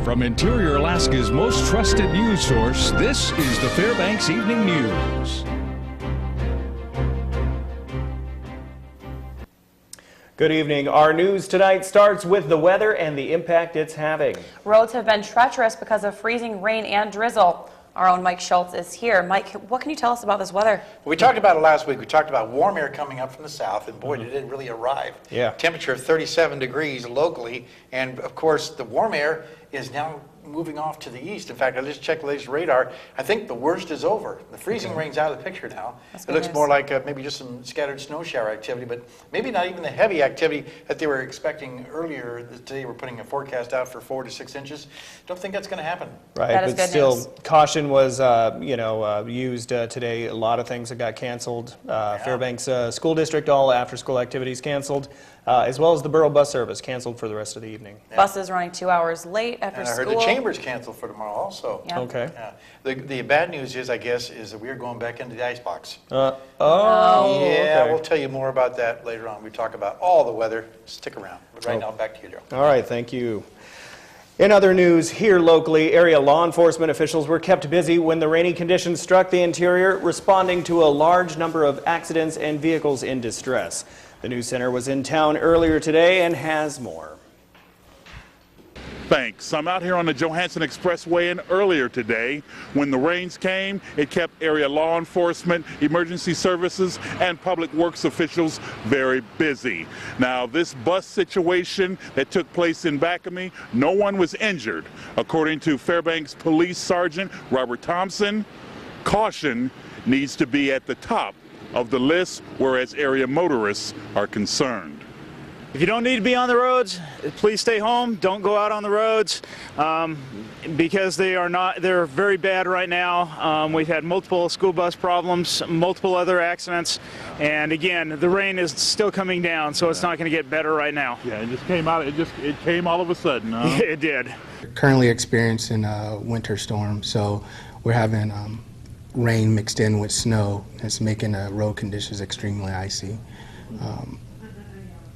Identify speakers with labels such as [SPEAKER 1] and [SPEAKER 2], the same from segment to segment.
[SPEAKER 1] From Interior Alaska's most trusted news source, this is the Fairbanks Evening News.
[SPEAKER 2] Good evening. Our news tonight starts with the weather and the impact it's having.
[SPEAKER 3] Roads have been treacherous because of freezing rain and drizzle. Our own Mike Schultz is here. Mike, what can you tell us about this weather?
[SPEAKER 4] We talked about it last week. We talked about warm air coming up from the south, and boy, did it really arrive.
[SPEAKER 2] Yeah.
[SPEAKER 4] Temperature of 37 degrees locally, and of course, the warm air is now moving off to the east. In fact, I just checked the latest radar. I think the worst is over. The freezing rain's out of the picture now. It looks more like maybe just some scattered snow shower activity, but maybe not even the heavy activity that they were expecting earlier. Today we're putting a forecast out for 4 to 6 inches. Don't think that's going to happen.
[SPEAKER 2] Right,
[SPEAKER 3] that is
[SPEAKER 2] but
[SPEAKER 3] good
[SPEAKER 2] still,
[SPEAKER 3] news.
[SPEAKER 2] caution was, used today. A lot of things that got canceled. Fairbanks School District, all after-school activities canceled, as well as the borough bus service canceled for the rest of the evening.
[SPEAKER 3] Yeah. Buses running 2 hours late after
[SPEAKER 4] and
[SPEAKER 3] school.
[SPEAKER 4] I heard the Chambers canceled for tomorrow also.
[SPEAKER 3] Yeah.
[SPEAKER 2] Okay.
[SPEAKER 4] Yeah. The bad news is, I guess, is that we are going back into the icebox.
[SPEAKER 2] Yeah,
[SPEAKER 4] okay. We'll tell you more about that later on. We talk about all the weather. Stick around. But right now, back to you, Joe.
[SPEAKER 2] All right, thank you. In other news, here locally, area law enforcement officials were kept busy when the rainy conditions struck the interior, responding to a large number of accidents and vehicles in distress. The news center was in town earlier today and has more.
[SPEAKER 5] Thanks. I'm out here on the Johansson Expressway, and earlier today, when the rains came, it kept area law enforcement, emergency services, and public works officials very busy. Now, this bus situation that took place in back of me, no one was injured. According to Fairbanks Police Sergeant Robert Thompson, caution needs to be at the top of the list, whereas area motorists are concerned.
[SPEAKER 6] If you don't need to be on the roads, please stay home. Don't go out on the roads because they're very bad right now. We've had multiple school bus problems, multiple other accidents, and again, the rain is still coming down, so it's not going to get better right now.
[SPEAKER 5] Yeah, it just came out. It came all of a sudden. Huh?
[SPEAKER 6] It did.
[SPEAKER 7] Currently experiencing a winter storm, so we're having rain mixed in with snow. It's making the road conditions extremely icy.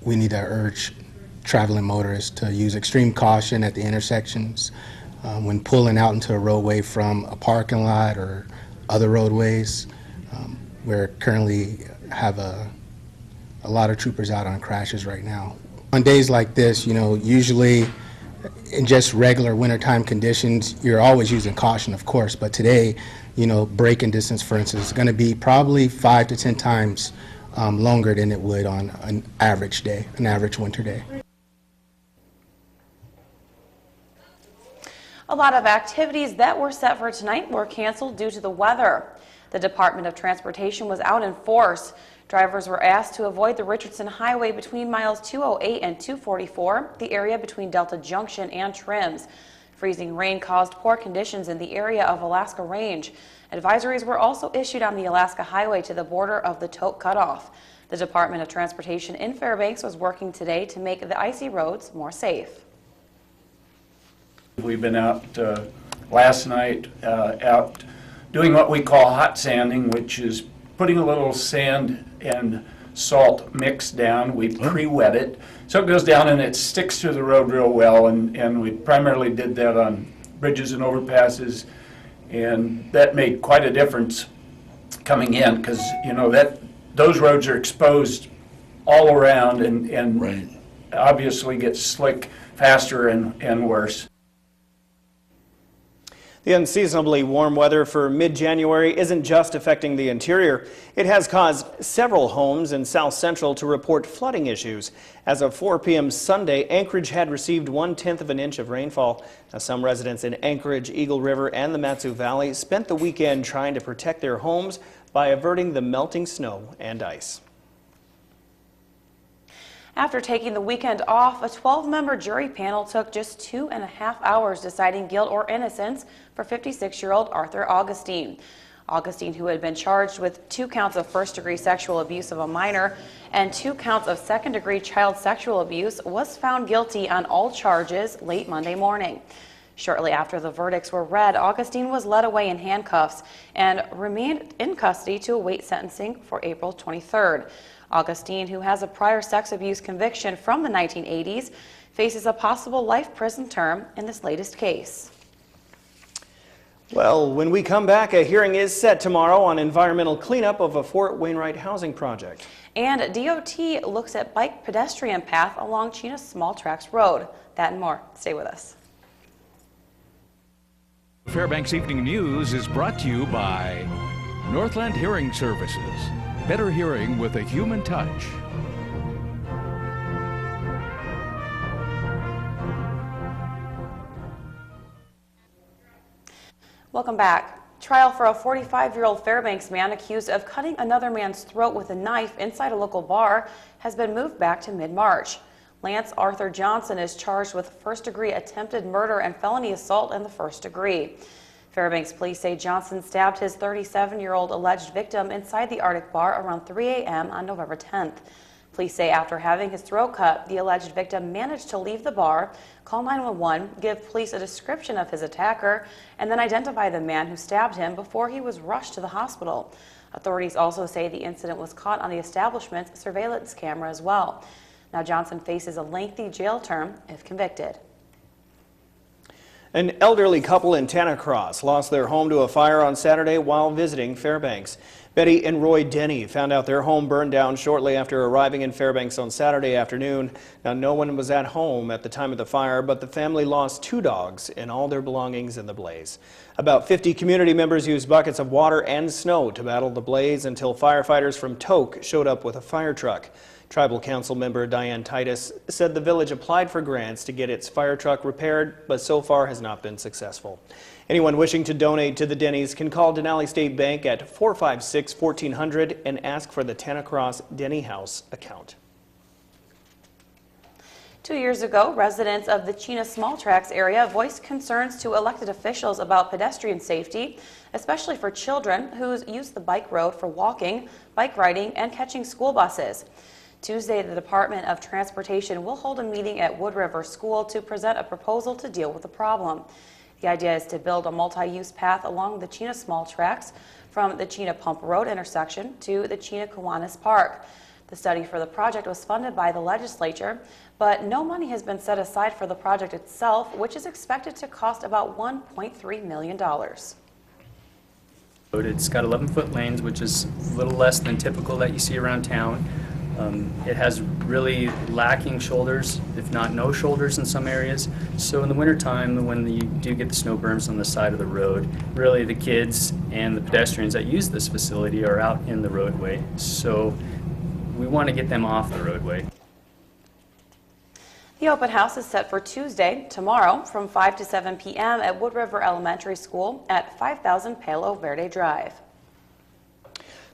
[SPEAKER 7] We need to urge traveling motorists to use extreme caution at the intersections when pulling out into a roadway from a parking lot or other roadways. We currently have a lot of troopers out on crashes right now. On days like this, usually in just regular wintertime conditions, you're always using caution, of course, but today, braking distance, for instance, is going to be probably 5 to 10 times longer than it would on an average day, an average winter day.
[SPEAKER 3] A lot of activities that were set for tonight were canceled due to the weather. The Department of Transportation was out in force. Drivers were asked to avoid the Richardson Highway between miles 208 and 244, the area between Delta Junction and Trims. Freezing rain caused poor conditions in the area of Alaska Range. Advisories were also issued on the Alaska Highway to the border of the Tote Cutoff. The Department of Transportation in Fairbanks was working today to make the icy roads more safe.
[SPEAKER 8] We've been out last night out doing what we call hot sanding, which is putting a little sand and salt mix down. We pre-wet it so it goes down and it sticks to the road real well, and we primarily did that on bridges and overpasses, and that made quite a difference coming in, because those roads are exposed all around and
[SPEAKER 5] right.
[SPEAKER 8] Obviously get slick faster and worse.
[SPEAKER 2] The unseasonably warm weather for mid-January isn't just affecting the interior. It has caused several homes in South Central to report flooding issues. As of 4 p.m. Sunday, Anchorage had received 1/10 of an inch of rainfall. Now, some residents in Anchorage, Eagle River, and the Matsu Valley spent the weekend trying to protect their homes by averting the melting snow and ice.
[SPEAKER 3] After taking the weekend off, a 12-member jury panel took just 2.5 hours deciding guilt or innocence for 56-year-old Arthur Augustine. Augustine, who had been charged with 2 counts of first-degree sexual abuse of a minor and 2 counts of second-degree child sexual abuse, was found guilty on all charges late Monday morning. Shortly after the verdicts were read, Augustine was led away in handcuffs and remained in custody to await sentencing for April 23rd. Augustine, who has a prior sex abuse conviction from the 1980s, faces a possible life prison term in this latest case.
[SPEAKER 2] Well, when we come back, a hearing is set tomorrow on environmental cleanup of a Fort Wainwright housing project.
[SPEAKER 3] And DOT looks at bike pedestrian path along Chena Small Tracks Road. That and more. Stay with us.
[SPEAKER 1] Fairbanks Evening News is brought to you by Northland Hearing Services. Better hearing with a human touch.
[SPEAKER 3] Welcome back. Trial for a 45-year-old Fairbanks man accused of cutting another man's throat with a knife inside a local bar has been moved back to mid-March. Lance Arthur Johnson is charged with first-degree attempted murder and felony assault in the first degree. Fairbanks police say Johnson stabbed his 37-year-old alleged victim inside the Arctic bar around 3 a.m. on November 10th. Police say after having his throat cut, the alleged victim managed to leave the bar, call 911, give police a description of his attacker, and then identify the man who stabbed him before he was rushed to the hospital. Authorities also say the incident was caught on the establishment's surveillance camera as well. Now Johnson faces a lengthy jail term if convicted.
[SPEAKER 2] An elderly couple in Tanacross lost their home to a fire on Saturday while visiting Fairbanks. Betty and Roy Denny found out their home burned down shortly after arriving in Fairbanks on Saturday afternoon. Now, no one was at home at the time of the fire, but the family lost 2 dogs and all their belongings in the blaze. About 50 community members used buckets of water and snow to battle the blaze until firefighters from Tok showed up with a fire truck. Tribal Council member Diane Titus said the village applied for grants to get its fire truck repaired, but so far has not been successful. Anyone wishing to donate to the Denny's can call Denali State Bank at 456-1400 and ask for the Tanacross Denny House account.
[SPEAKER 3] 2 years ago, residents of the Chena Small Tracks area voiced concerns to elected officials about pedestrian safety, especially for children who use the bike road for walking, bike riding, and catching school buses. Tuesday, the Department of Transportation will hold a meeting at Wood River School to present a proposal to deal with the problem. The idea is to build a multi-use path along the Chena Small Tracks from the Chena Pump Road intersection to the Chena Kiwanis Park. The study for the project was funded by the legislature, but no money has been set aside for the project itself, which is expected to cost about $1.3 million.
[SPEAKER 9] It's got 11-foot lanes, which is a little less than typical that you see around town. It has really lacking shoulders, if not no shoulders in some areas. So in the wintertime, when you do get the snow berms on the side of the road, really the kids and the pedestrians that use this facility are out in the roadway. So we want to get them off the roadway.
[SPEAKER 3] The open house is set for Tuesday, tomorrow, from 5 to 7 p.m. at Wood River Elementary School at 5000 Palo Verde Drive.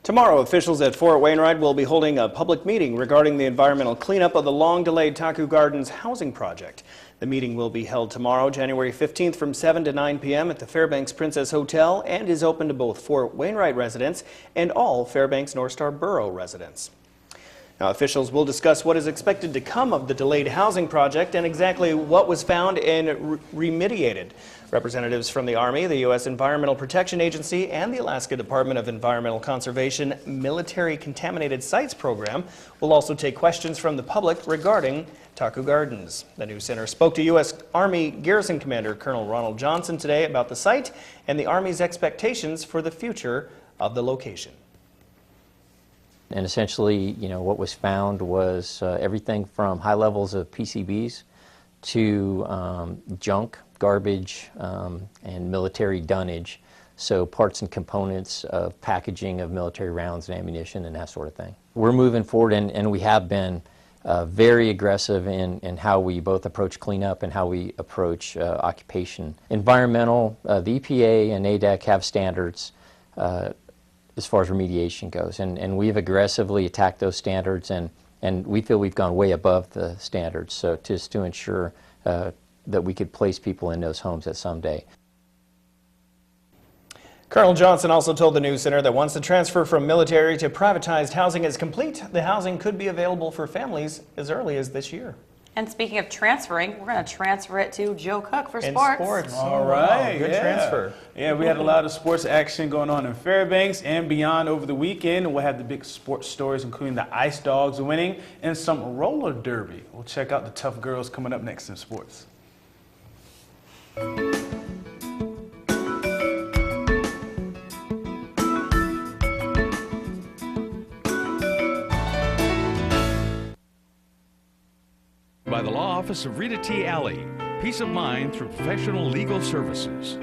[SPEAKER 2] Tomorrow, officials at Fort Wainwright will be holding a public meeting regarding the environmental cleanup of the long-delayed Taku Gardens housing project. The meeting will be held tomorrow, January 15th from 7 to 9 p.m. at the Fairbanks Princess Hotel and is open to both Fort Wainwright residents and all Fairbanks North Star Borough residents. Now, officials will discuss what is expected to come of the delayed housing project and exactly what was found and remediated. Representatives from the Army, the U.S. Environmental Protection Agency, and the Alaska Department of Environmental Conservation Military Contaminated Sites Program will also take questions from the public regarding Taku Gardens. The news center spoke to U.S. Army Garrison Commander Colonel Ronald Johnson today about the site and the Army's expectations for the future of the location.
[SPEAKER 10] And essentially, what was found was everything from high levels of PCBs to junk, garbage, and military dunnage. So parts and components of packaging of military rounds and ammunition and that sort of thing. We're moving forward and we have been very aggressive in how we both approach cleanup and how we approach occupation. Environmental, the EPA and ADEC have standards as far as remediation goes, and we've aggressively attacked those standards, and we feel we've gone way above the standards, so just to ensure that we could place people in those homes at some day.
[SPEAKER 2] Colonel Johnson also told the news center that once the transfer from military to privatized housing is complete, the housing could be available for families as early as this year.
[SPEAKER 3] And speaking of transferring, we're going to transfer it to Joe Cook for
[SPEAKER 2] In
[SPEAKER 3] sports.
[SPEAKER 11] All right.
[SPEAKER 2] Good transfer.
[SPEAKER 11] Yeah, we had a lot of sports action going on in Fairbanks and beyond over the weekend. We'll have the big sports stories, including the Ice Dogs winning and some roller derby. We'll check out the tough girls coming up next in sports.
[SPEAKER 1] By the law office of Rita T. Alley. Peace of mind through professional legal services.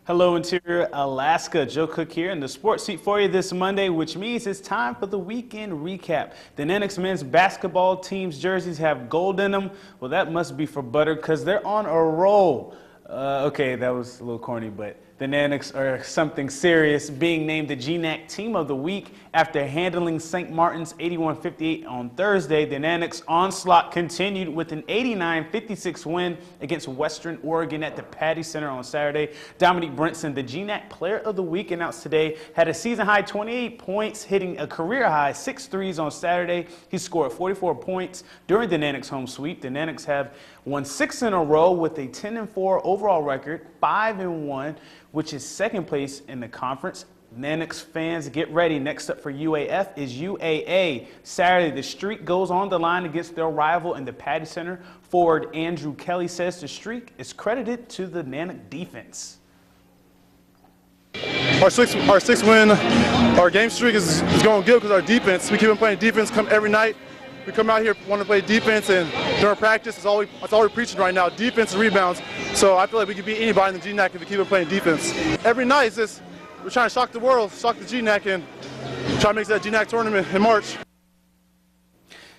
[SPEAKER 11] Hello, Interior Alaska. Joe Cook here in the sports seat for you this Monday, which means it's time for the weekend recap. The Naniks men's basketball team's jerseys have gold in them. Well, that must be for butter because they're on a roll. Okay, that was a little corny, but the Naniks are something serious, being named the GNAC Team of the Week after handling St. Martin's 81-58 on Thursday. The Naniks' onslaught continued with an 89-56 win against Western Oregon at the Patty Center on Saturday. Dominique Brinson, the GNAC Player of the Week, announced today, had a season-high 28 points, hitting a career-high 6 threes on Saturday. He scored 44 points during the Naniks home sweep. The Naniks have won 6 in a row with a 10-4 overall record, 5-1, which is second place in the conference. Naniks fans, get ready. Next up for UAF is UAA. Saturday, the streak goes on the line against their rival in the Patty Center. Forward Andrew Kelly says the streak is credited to the Nanik defense.
[SPEAKER 12] Our six win, our game streak is going good because our defense. We keep on playing defense every night. We come out here want to play defense, and during practice, that's all we're preaching right now, defense and rebounds. So I feel like we can beat anybody in the GNAC if we keep on playing defense. Every night is just, we're trying to shock the world, shock the GNAC, and try to make that GNAC tournament in March.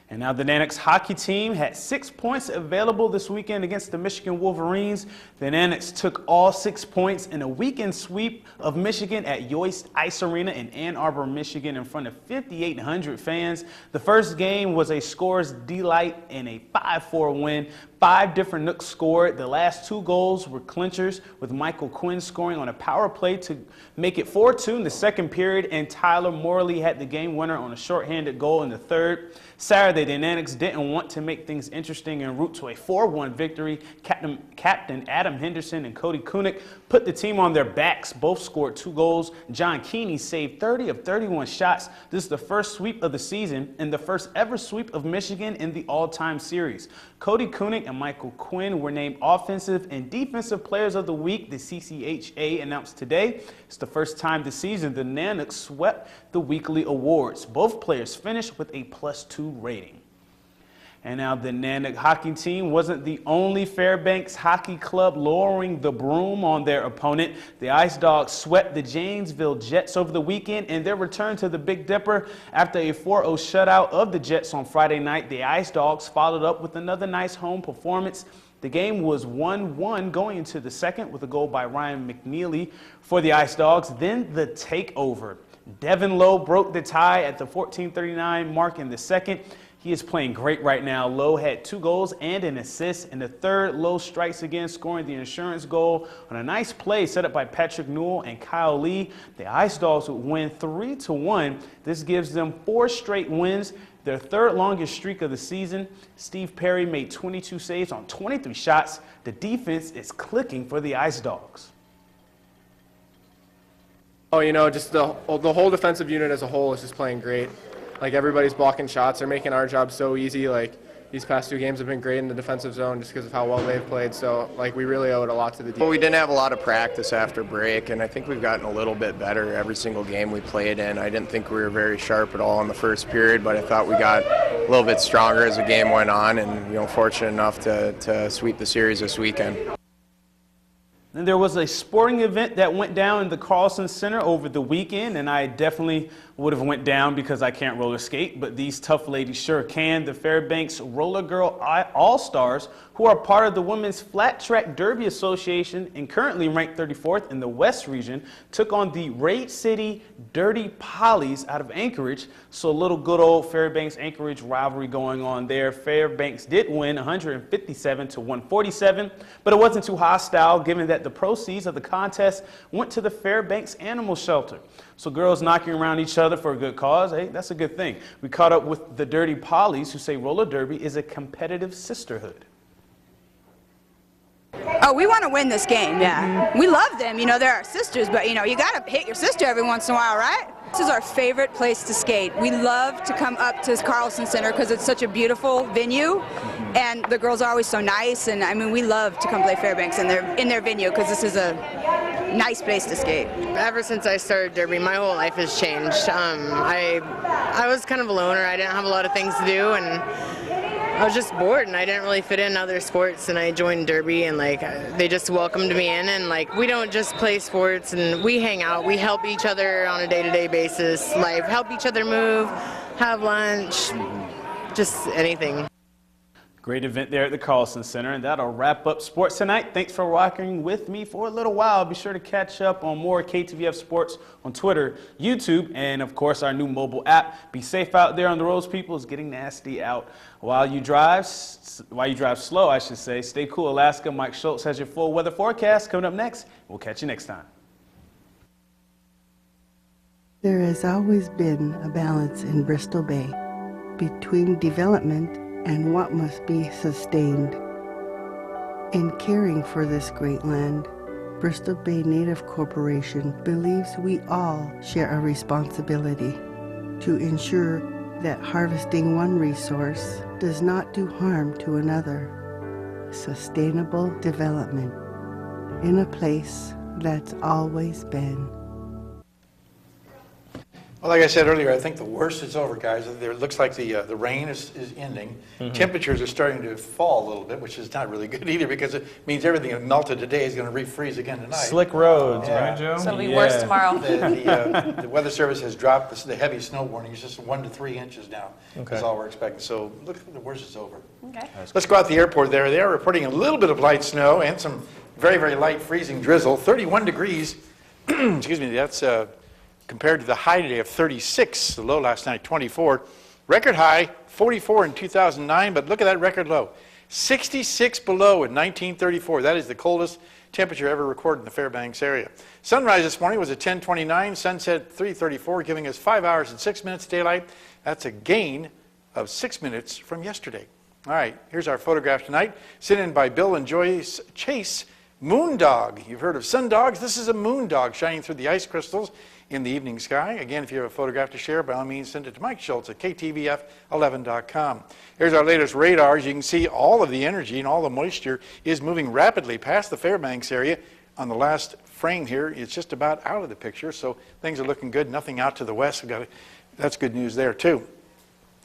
[SPEAKER 11] And now the Naniks hockey team had 6 points available this weekend against the Michigan Wolverines. The Naniks took all 6 points in a weekend sweep of Michigan at Yost Ice Arena in Ann Arbor, Michigan, in front of 5,800 fans. The first game was a scorer's delight and a 5-4 win. 5 different Nooks scored. The last 2 goals were clinchers, with Michael Quinn scoring on a power play to make it 4-2 in the second period, and Tyler Morley had the game winner on a shorthanded goal in the third. Saturday, the Naniks didn't want to make things interesting en route to a 4-1 victory. Captain Adam Henderson and Cody Kunick put the team on their backs. Both scored 2 goals. John Keeney saved 30 of 31 shots. This is the first sweep of the season and the first ever sweep of Michigan in the all-time series. Cody Kunick and Michael Quinn were named Offensive and Defensive Players of the Week, the CCHA announced today. It's the first time this season the Naniks swept the weekly awards. Both players finished with a +2 rating. And now the Nanick hockey team wasn't the only Fairbanks hockey club lowering the broom on their opponent. The Ice Dogs swept the Janesville Jets over the weekend in their return to the Big Dipper. After a 4-0 shutout of the Jets on Friday night, the Ice Dogs followed up with another nice home performance. The game was 1-1 going into the second with a goal by Ryan McNeely for the Ice Dogs. Then the takeover. Devin Lowe broke the tie at the 14:39 mark in the second. He is playing great right now. Lowe had 2 goals and an assist. In the third, Lowe strikes again, scoring the insurance goal on a nice play set up by Patrick Newell and Kyle Lee. The Ice Dogs would win 3-1. This gives them 4 straight wins, their third longest streak of the season. Steve Perry made 22 saves on 23 shots. The defense is clicking for the Ice Dogs.
[SPEAKER 13] Oh, you know, just the whole defensive unit as a whole is just playing great. Like, everybody's blocking shots. They're making our job so easy. Like, these past 2 games have been great in the defensive zone just because of how well they've played. So, like, we really owe it a lot to the defense.
[SPEAKER 14] Well, we didn't have a lot of practice after break, and I think we've gotten a little bit better every single game we played in. I didn't think we were very sharp at all in the first period, but I thought we got a little bit stronger as the game went on, and, you know, fortunate enough to sweep the series this weekend.
[SPEAKER 11] Then there was a sporting event that went down in the Carlson Center over the weekend, and I definitely would have went down because I can't roller skate, but these tough ladies sure can. The Fairbanks Roller Girl All-Stars, who are part of the Women's Flat Track Derby Association and currently ranked 34th in the West region, took on the Raid City Dirty Pollies out of Anchorage. So a little good old Fairbanks-Anchorage rivalry going on there. Fairbanks did win 157-147, but it wasn't too hostile given that the proceeds of the contest went to the Fairbanks Animal Shelter. So girls knocking around each other other for a good cause. Hey, that's a good thing. We caught up with the Dirty Pollies, who say roller derby is a competitive sisterhood.
[SPEAKER 15] Oh, we want to win this game, yeah. We love them, you know, they're our sisters, but you know, you got to hit your sister every once in a while, right? This is our favorite place to skate. We love to come up to Carlson Center because it's such a beautiful venue, and the girls are always so nice, and I mean, we love to come play Fairbanks in their venue because this is a nice place to skate.
[SPEAKER 16] Ever since I started derby, my whole life has changed. I was kind of a loner. I didn't have a lot of things to do, and I was just bored, and I didn't really fit in other sports, and I joined derby, and like they just welcomed me in, and like we don't just play sports, and we hang out. We help each other on a day-to-day basis, like help each other move, have lunch, just anything.
[SPEAKER 11] Great event there at the Carlson Center, and that'll wrap up sports tonight. Thanks for rocking with me for a little while. Be sure to catch up on more KTVF Sports on Twitter, YouTube, and of course our new mobile app. Be safe out there on the roads, people. It's getting nasty out. While you drive slow, I should say. Stay cool, Alaska. Mike Schultz has your full weather forecast coming up next. We'll catch you next time.
[SPEAKER 17] There has always been a balance in Bristol Bay between development and what must be sustained. In caring for this great land, Bristol Bay Native Corporation believes we all share a responsibility to ensure that harvesting one resource does not do harm to another. Sustainable development in a place that's always been.
[SPEAKER 4] Well, like I said earlier, I think the worst is over, guys. It looks like the rain is ending. Temperatures are starting to fall a little bit, which is not really good either because it means everything that melted today is going to refreeze again tonight.
[SPEAKER 11] Slick roads, right, Joe?
[SPEAKER 3] So it'll be worse tomorrow.
[SPEAKER 4] The Weather Service has dropped the heavy snow warning. It's just 1 to 3 inches now. That's all we're expecting. So look, the worst is over.
[SPEAKER 3] Okay.
[SPEAKER 4] Let's go out the airport there. They are reporting a little bit of light snow and some very, very light freezing drizzle. 31 degrees. Excuse me, that's compared to the high today of 36, the low last night 24. Record high 44 in 2009, but look at that record low. 66 below in 1934. That is the coldest temperature ever recorded in the Fairbanks area. Sunrise this morning was at 10:29, sunset 3:34, giving us 5 hours and 6 minutes daylight. That's a gain of 6 minutes from yesterday. All right, here's our photograph tonight, sent in by Bill and Joyce Chase. Moon dog. You've heard of sun dogs. This is a moon dog shining through the ice crystals in the evening sky. Again, if you have a photograph to share, by all means, send it to Mike Schultz at KTVF11.com. Here's our latest radars. You can see all of the energy and all the moisture is moving rapidly past the Fairbanks area. On the last frame here, it's just about out of the picture, so things are looking good. Nothing out to the west. That's good news there, too.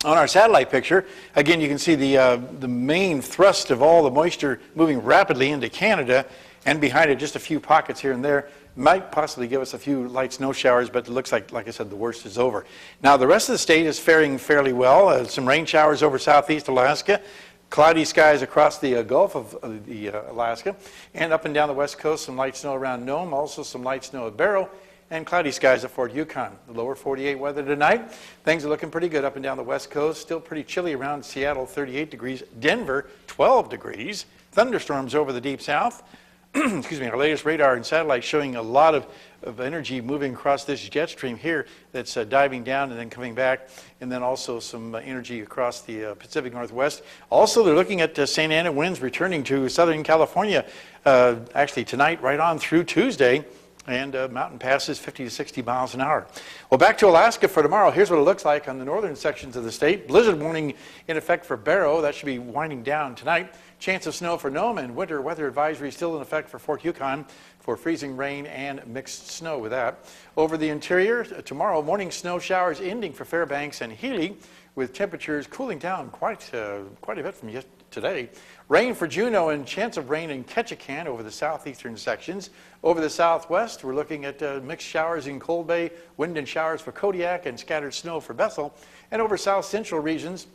[SPEAKER 4] On our satellite picture, again, you can see the main thrust of all the moisture moving rapidly into Canada, and behind it, just a few pockets here and there. Might possibly give us a few light snow showers, but it looks like I said, the worst is over. Now, the rest of the state is faring fairly well. Some rain showers over southeast Alaska, cloudy skies across the Gulf of Alaska, and up and down the west coast, some light snow around Nome, also some light snow at Barrow, and cloudy skies at Fort Yukon. The lower 48 weather tonight. Things are looking pretty good up and down the west coast. Still pretty chilly around Seattle, 38 degrees. Denver, 12 degrees. Thunderstorms over the deep south. Excuse me, our latest radar and satellite showing a lot of energy moving across this jet stream here that's diving down and then coming back, and then also some energy across the Pacific Northwest. Also, they're looking at St. Anna winds returning to Southern California actually tonight right on through Tuesday, and mountain passes 50 to 60 miles an hour. Well, back to Alaska for tomorrow. Here's what it looks like on the northern sections of the state. Blizzard warning in effect for Barrow. That should be winding down tonight. Chance of snow for Nome, and winter weather advisory still in effect for Fort Yukon for freezing rain and mixed snow with that. Over the interior, tomorrow, morning snow showers ending for Fairbanks and Healy, with temperatures cooling down quite a bit from today. Rain for Juneau and chance of rain in Ketchikan over the southeastern sections. Over the southwest, we're looking at mixed showers in Cold Bay, wind and showers for Kodiak, and scattered snow for Bethel. And over south central regions,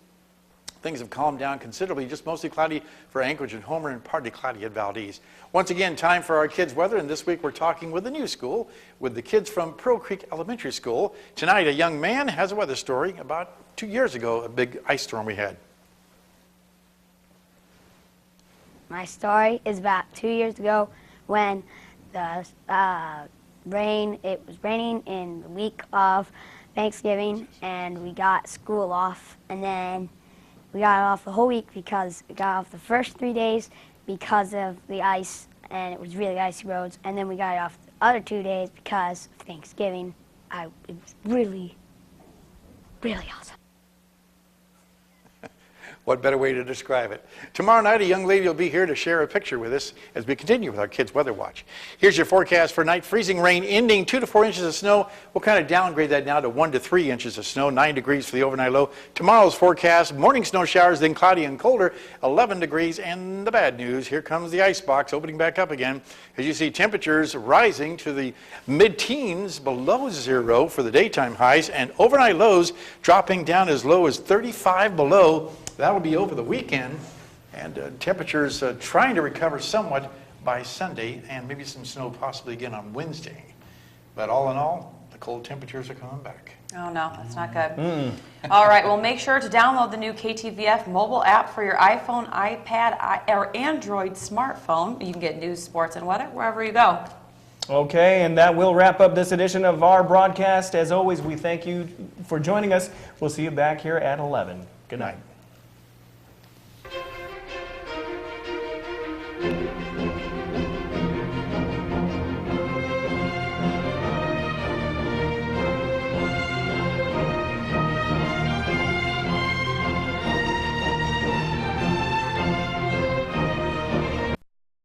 [SPEAKER 4] things have calmed down considerably, just mostly cloudy for Anchorage and Homer and partly cloudy at Valdez. Once again, time for our kids' weather, and this week we're talking with the new school, with the kids from Pearl Creek Elementary School. Tonight, a young man has a weather story about 2 years ago, a big ice storm we had.
[SPEAKER 18] My story is about 2 years ago when it was raining in the week of Thanksgiving, and we got school off, and then we got off the whole week because we got off the first 3 days because of the ice, and it was really icy roads, and then we got off the other 2 days because of Thanksgiving. It was really, really awesome.
[SPEAKER 4] What better way to describe it? Tomorrow night, a young lady will be here to share a picture with us as we continue with our Kids Weather Watch. Here's your forecast for tonight. Freezing rain ending, 2 to 4 inches of snow. We'll kind of downgrade that now to 1 to 3 inches of snow, 9 degrees for the overnight low. Tomorrow's forecast, morning snow showers, then cloudy and colder, 11 degrees. And the bad news, here comes the ice box opening back up again. As you see, temperatures rising to the mid-teens, below 0 for the daytime highs, and overnight lows dropping down as low as 35 below. That'll be over the weekend, and temperatures trying to recover somewhat by Sunday, and maybe some snow possibly again on Wednesday. But all in all, the cold temperatures are coming back.
[SPEAKER 3] Oh no, that's not good. All right, well, make sure to download the new KTVF mobile app for your iPhone, iPad, or Android smartphone. You can get news, sports, and weather wherever you go.
[SPEAKER 2] Okay, and that will wrap up this edition of our broadcast. As always, we thank you for joining us. We'll see you back here at 11. Good night.